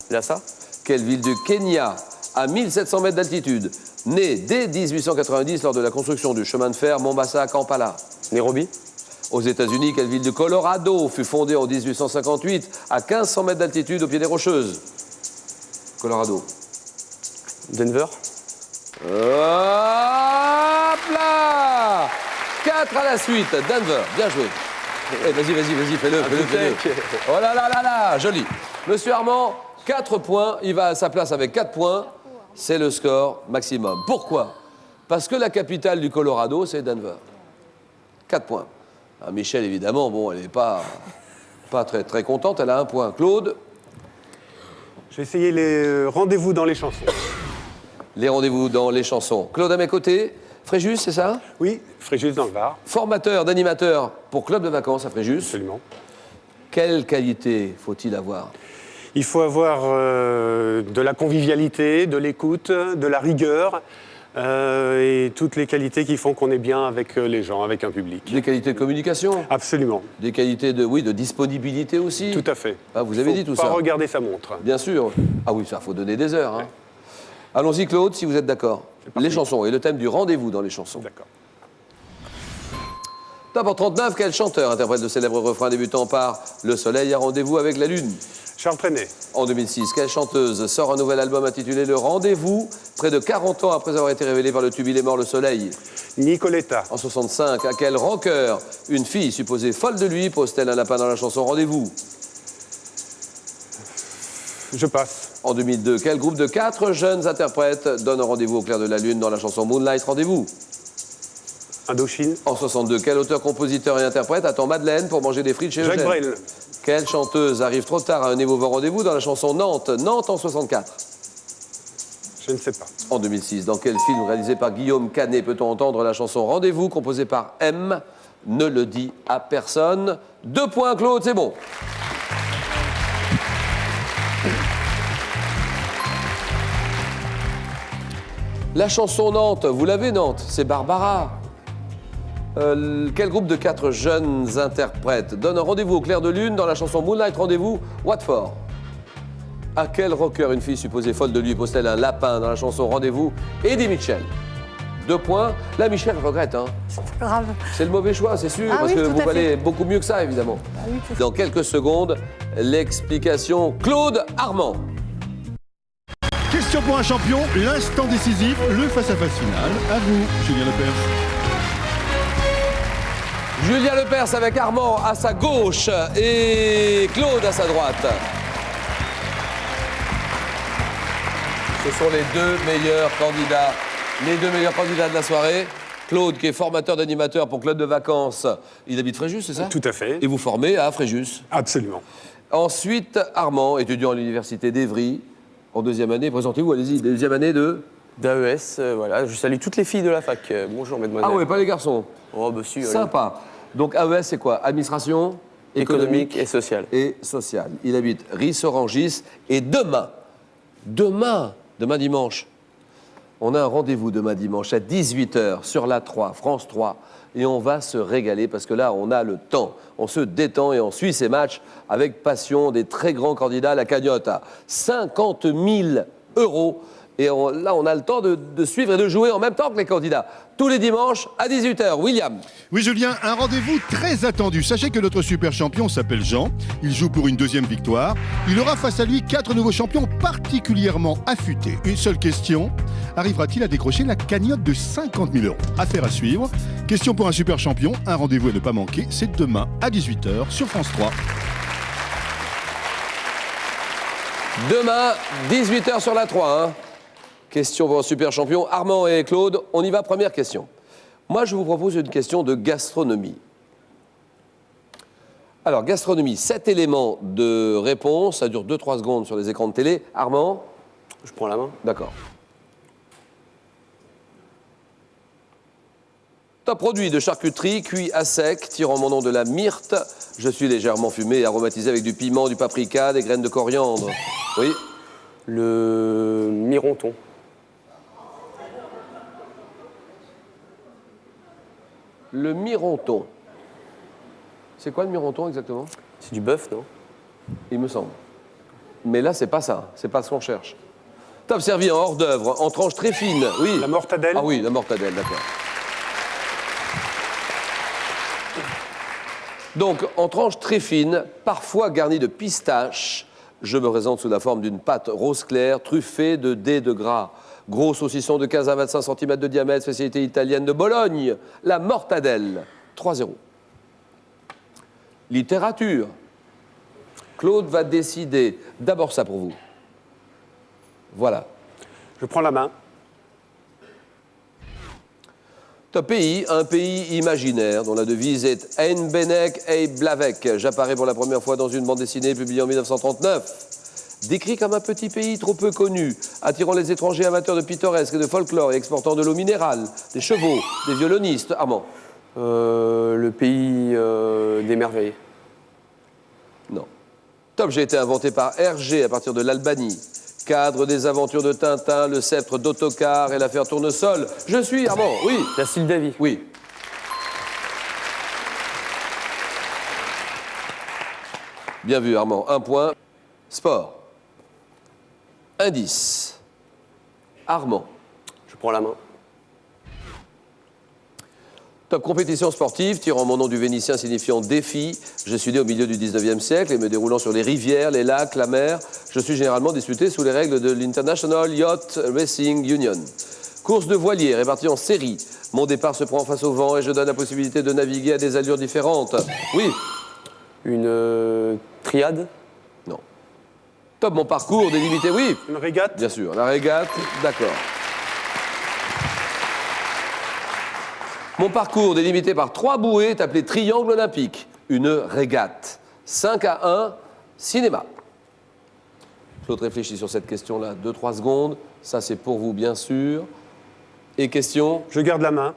Lhasa. Quelle ville du Kenya, à 1700 mètres d'altitude, née dès 1890 lors de la construction du chemin de fer Mombasa-Kampala? Nairobi. Aux États-Unis, quelle ville du Colorado fut fondée en 1858 à 1500 mètres d'altitude au pied des Rocheuses? Colorado. Denver. Hop là 4 à la suite, Denver, bien joué. Eh, vas-y, fais-le. Oh là là là là, joli. Monsieur Armand, 4 points, il va à sa place avec 4 points. C'est le score maximum. Pourquoi? Parce que la capitale du Colorado, c'est Denver. 4 points. Ah, Michel, évidemment, bon, elle n'est pas très, très contente, elle a 1 point. Claude? J'ai essayé les rendez-vous dans les chansons. Les rendez-vous dans les chansons. Claude à mes côtés. Fréjus, c'est ça? Oui, Fréjus dans le Var. Formateur d'animateur pour Club de vacances à Fréjus. Absolument. Quelle qualité faut-il avoir? Il faut avoir de la convivialité, de l'écoute, de la rigueur et toutes les qualités qui font qu'on est bien avec les gens, avec un public. Des qualités de communication? Absolument. Des qualités de disponibilité aussi? Tout à fait. Ah, vous avez dit tout ça? Pas regarder sa montre. Bien sûr. Ah oui, ça, faut donner des heures. Hein. Ouais. Allons-y, Claude, si vous êtes d'accord. Les chansons et le thème du rendez-vous dans les chansons. D'accord. Top en 39, quel chanteur interprète le célèbre refrain débutant par « Le soleil a rendez-vous avec la lune ». Charles Trenet. En 2006, quelle chanteuse sort un nouvel album intitulé « Le rendez-vous », près de 40 ans après avoir été révélée par le tube « Il est mort le soleil ». Nicoletta. En 65, à quel rocker une fille supposée folle de lui pose-t-elle un lapin dans la chanson « Rendez-vous ». Je passe. En 2002, quel groupe de 4 jeunes interprètes donne un rendez-vous au clair de la lune dans la chanson « Moonlight Rendez-vous ». Indochine. En 62, quel auteur, compositeur et interprète attend Madeleine pour manger des frites chez Eugène? Jacques Brel. Quelle chanteuse arrive trop tard à un émouvant rendez-vous dans la chanson Nantes? Nantes en 64. Je ne sais pas. En 2006, dans quel film réalisé par Guillaume Canet peut-on entendre la chanson Rendez-vous composée par M? Ne le dit à personne. 2 points, Claude, c'est bon. La chanson Nantes, vous l'avez Nantes, c'est Barbara. Quel groupe de 4 jeunes interprètes donne un rendez-vous au clair de lune dans la chanson Moonlight Rendez-vous, Watford? À quel rocker une fille supposée folle de lui pose-t-elle un lapin dans la chanson Rendez-vous, Eddie Mitchell? 2 points. Là, Michel regrette. Hein. C'est pas grave. C'est le mauvais choix, c'est sûr, parce que vous valez beaucoup mieux que ça, évidemment. Ah oui, dans quelques secondes, l'explication Claude Armand. Question pour un champion, l'instant décisif, le face-à-face final. À vous, Julien Lepers. Julien Lepers avec Armand à sa gauche et Claude à sa droite. Ce sont les 2 meilleurs candidats. Les 2 meilleurs candidats de la soirée. Claude, qui est formateur d'animateur pour Club de vacances. Il habite Fréjus, c'est ça? Tout à fait. Et vous formez à Fréjus? Absolument. Ensuite, Armand, étudiant à l'université d'Evry, en 2e année. Présentez-vous, allez-y, 2e année de... D'AES, voilà. Je salue toutes les filles de la fac. Bonjour, mesdemoiselles. Ah oui, pas les garçons. Oh, bah si. Sympa. Donc AES, c'est quoi? Administration économique et sociale. Et sociale. Il habite Ris-Orangis. Et demain dimanche, on a un rendez-vous demain dimanche à 18h sur la 3, France 3. Et on va se régaler parce que là, on a le temps. On se détend et on suit ces matchs avec passion des très grands candidats à la cagnotte à 50 000 €. Et là, on a le temps de suivre et de jouer en même temps que les candidats. Tous les dimanches à 18h. William. Oui, Julien, un rendez-vous très attendu. Sachez que notre super champion s'appelle Jean. Il joue pour une 2e victoire. Il aura face à lui 4 nouveaux champions particulièrement affûtés. Une seule question. Arrivera-t-il à décrocher la cagnotte de 50 000 €? Affaire à suivre. Question pour un super champion. Un rendez-vous à ne pas manquer. C'est demain à 18h sur France 3. Demain, 18h sur la 3. Hein. Question pour un super champion. Armand et Claude, on y va, première question. Moi, je vous propose une question de gastronomie. Alors, gastronomie, 7 éléments de réponse. Ça dure 2-3 secondes sur les écrans de télé. Armand? Je prends la main. D'accord. Top produit de charcuterie, cuit à sec, tirant mon nom de la myrte. Je suis légèrement fumé et aromatisé avec du piment, du paprika, des graines de coriandre. Oui? Le mironton. Le mironton. C'est quoi le mironton exactement? C'est du bœuf, non? Il me semble. Mais là, c'est pas ça. C'est pas ce qu'on cherche. Top, servi en hors d'œuvre, en tranches très fines. Oui. La mortadelle. Ah oui, la mortadelle, d'accord. Donc, en tranches très fines, parfois garnies de pistache, je me présente sous la forme d'une pâte rose clair, truffée de dés de gras. Gros saucisson de 15 à 25 cm de diamètre, spécialité italienne de Bologne, la mortadelle. 3-0. Littérature. Claude va décider. D'abord ça pour vous. Voilà. Je prends la main. Top pays, un pays imaginaire dont la devise est Ein Benek Ei Blavek. J'apparais pour la première fois dans une bande dessinée publiée en 1939. Décrit comme un petit pays trop peu connu, attirant les étrangers amateurs de pittoresque et de folklore et exportant de l'eau minérale, des chevaux, des violonistes. Armand. Le pays des merveilles. Non. Top, j'ai été inventé par Hergé à partir de l'Albanie. Cadre des aventures de Tintin, le sceptre d'Autocar et l'affaire Tournesol. Je suis Armand, oui. La Sildavie. Oui. Bien vu, Armand. 1 point. Sport. Indice. Armand. Je prends la main. Top compétition sportive, tirant mon nom du vénitien signifiant défi. Je suis né au milieu du 19e siècle et me déroulant sur les rivières, les lacs, la mer. Je suis généralement disputé sous les règles de l'International Yacht Racing Union. Course de voilier répartie en séries. Mon départ se prend face au vent et je donne la possibilité de naviguer à des allures différentes. Oui. Une triade. Non. Top, mon parcours délimité, oui. Une régate. Bien sûr, la régate, d'accord. Mon parcours délimité par 3 bouées est appelé triangle olympique. Une régate. 5-1, cinéma. Claude réfléchit sur cette question-là 2-3 secondes. Ça, c'est pour vous, bien sûr. Et question. Je garde la main.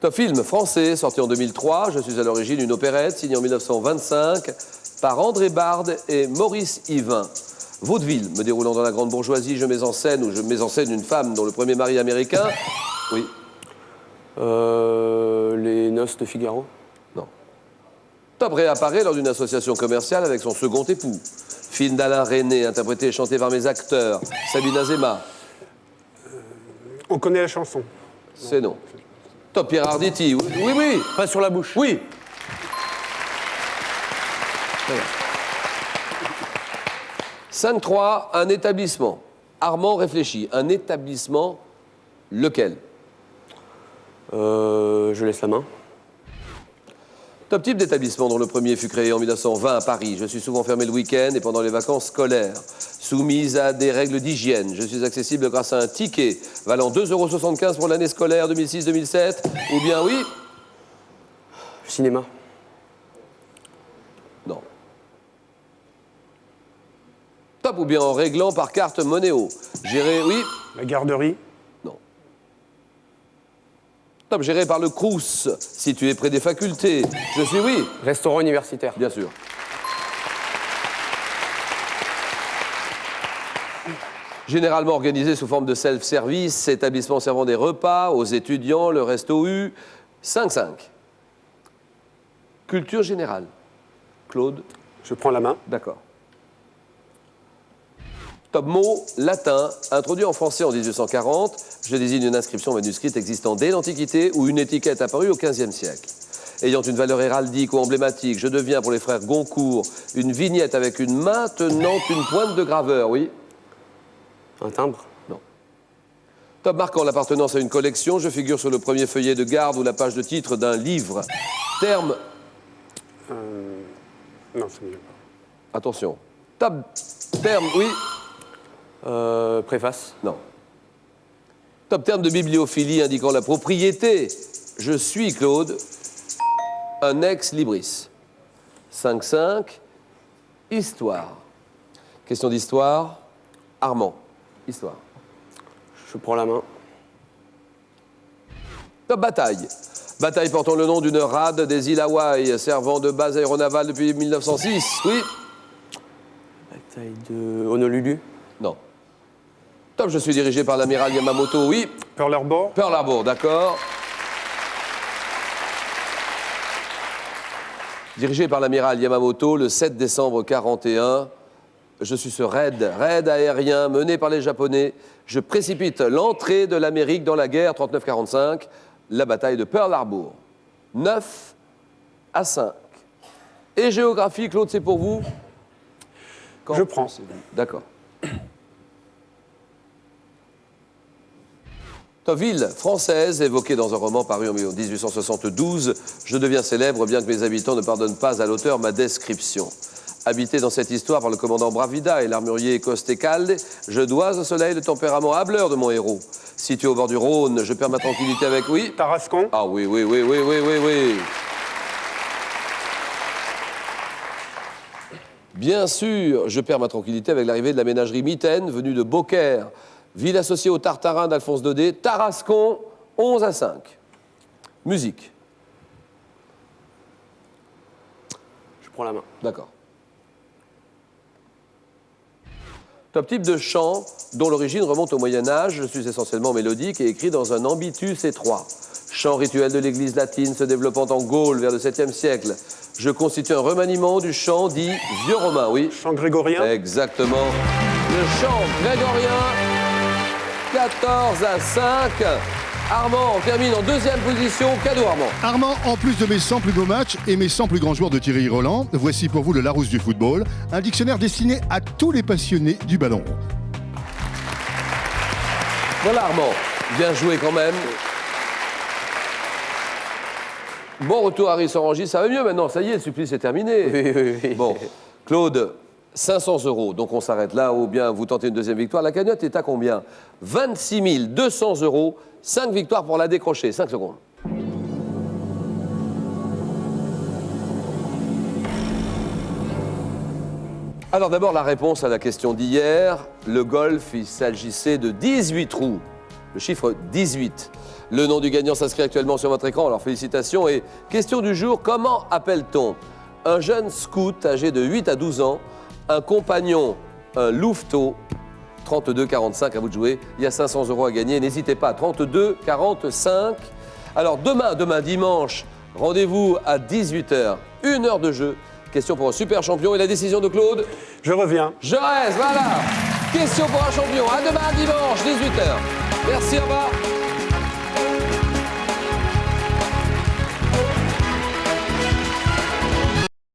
Top film français, sorti en 2003. Je suis à l'origine d'une opérette signée en 1925 par André Bard et Maurice Yvain. Vaudeville, me déroulant dans la grande bourgeoisie, je mets en scène une femme dont le premier mari américain. Oui. Les noces de Figaro. Non. Top réapparaît lors d'une association commerciale avec son second époux. Film d'Alain Resnais, interprété et chanté par mes acteurs. Sabine Azéma. On connaît la chanson. C'est non. Top Pierre Arditi. Oui, oui, oui. Pas sur la bouche. Oui. 5-3, un établissement. Armand réfléchit. Un établissement, lequel? Je laisse la main. Top type d'établissement dont le premier fut créé en 1920 à Paris. Je suis souvent fermé le week-end et pendant les vacances scolaires. Soumise à des règles d'hygiène. Je suis accessible grâce à un ticket valant 2,75 € pour l'année scolaire 2006-2007. Ou bien oui. Cinéma. Non. Top ou bien en réglant par carte Monéo. Géré, oui. La garderie. Non. Top, géré par le Crous, situé près des facultés. Je suis oui. Restaurant universitaire. Bien sûr. Généralement organisé sous forme de self-service, établissement servant des repas aux étudiants, le resto U. 5-5. Culture générale. Claude. Je prends la main. D'accord. Top mot latin, introduit en français en 1840. Je désigne une inscription manuscrite existant dès l'Antiquité ou une étiquette apparue au XVe siècle. Ayant une valeur héraldique ou emblématique, je deviens pour les frères Goncourt une vignette avec une main tenant une pointe de graveur, oui. Un timbre. Non. Top marquant l'appartenance à une collection, je figure sur le premier feuillet de garde ou la page de titre d'un livre. Terme. Non, c'est mieux pas. Attention. Top. Terme, oui. Préface. Non. Top terme de bibliophilie indiquant la propriété. Je suis, Claude, un ex-libris. 5-5. Histoire. Question d'histoire. Armand. Histoire. Je prends la main. Top bataille. Bataille portant le nom d'une rade des îles Hawaï, servant de base aéronavale depuis 1906. Oui. Bataille de Honolulu. Non. Top, je suis dirigé par l'amiral Yamamoto. Oui. Pearl Harbor. Pearl Harbor, d'accord. Dirigé par l'amiral Yamamoto, le 7 décembre 1941, je suis ce raid aérien mené par les Japonais. Je précipite l'entrée de l'Amérique dans la guerre 39-45, la bataille de Pearl Harbor. 9-5. Et géographie, Claude, c'est pour vous? Je prends. D'accord. Ville française évoquée dans un roman paru en 1872. Je deviens célèbre bien que mes habitants ne pardonnent pas à l'auteur ma description. Habité dans cette histoire par le commandant Bravida et l'armurier Costecalde, je dois au soleil le tempérament hâbleur de mon héros. Situé au bord du Rhône, je perds ma tranquillité avec... Oui. Tarascon. Ah oui. Bien sûr, je perds ma tranquillité avec l'arrivée de la ménagerie Mitaine, venue de Beaucaire. Ville associée au Tartarin d'Alphonse Daudet, Tarascon, 11-5. Musique. Je prends la main. D'accord. Top type de chant dont l'origine remonte au Moyen-Âge. Je suis essentiellement mélodique et écrit dans un ambitus étroit. Chant rituel de l'église latine se développant en Gaule vers le 7e siècle. Je constitue un remaniement du chant dit vieux romain, oui. Chant grégorien. Exactement. Le chant grégorien. 14-5. Armand termine en deuxième position. Cadeau, Armand. Armand, en plus de mes 100 plus beaux matchs et mes 100 plus grands joueurs de Thierry Roland, voici pour vous le Larousse du football, un dictionnaire destiné à tous les passionnés du ballon rond. Voilà, Armand. Bien joué quand même. Bon retour, Harry Sorangis. Ça va mieux maintenant. Ça y est, le supplice est terminé. Oui. Bon, Claude, 500 €. Donc on s'arrête là ou bien vous tentez une deuxième victoire. La cagnotte est à combien? 26 200 €. 5 victoires pour la décrocher. 5 secondes. Alors d'abord la réponse à la question d'hier. Le golf, il s'agissait de 18 trous. Le chiffre 18. Le nom du gagnant s'inscrit actuellement sur votre écran, alors félicitations. Et question du jour, comment appelle-t-on un jeune scout âgé de 8 à 12 ans, un compagnon, un louveteau, 32-45, à vous de jouer. Il y a 500 € à gagner, n'hésitez pas, 32-45. Alors demain dimanche, rendez-vous à 18h, 1 heure de jeu. Question pour un super champion et la décision de Claude? Je reviens. Je reste, voilà. Question pour un champion, à demain dimanche, 18h. Merci, au revoir.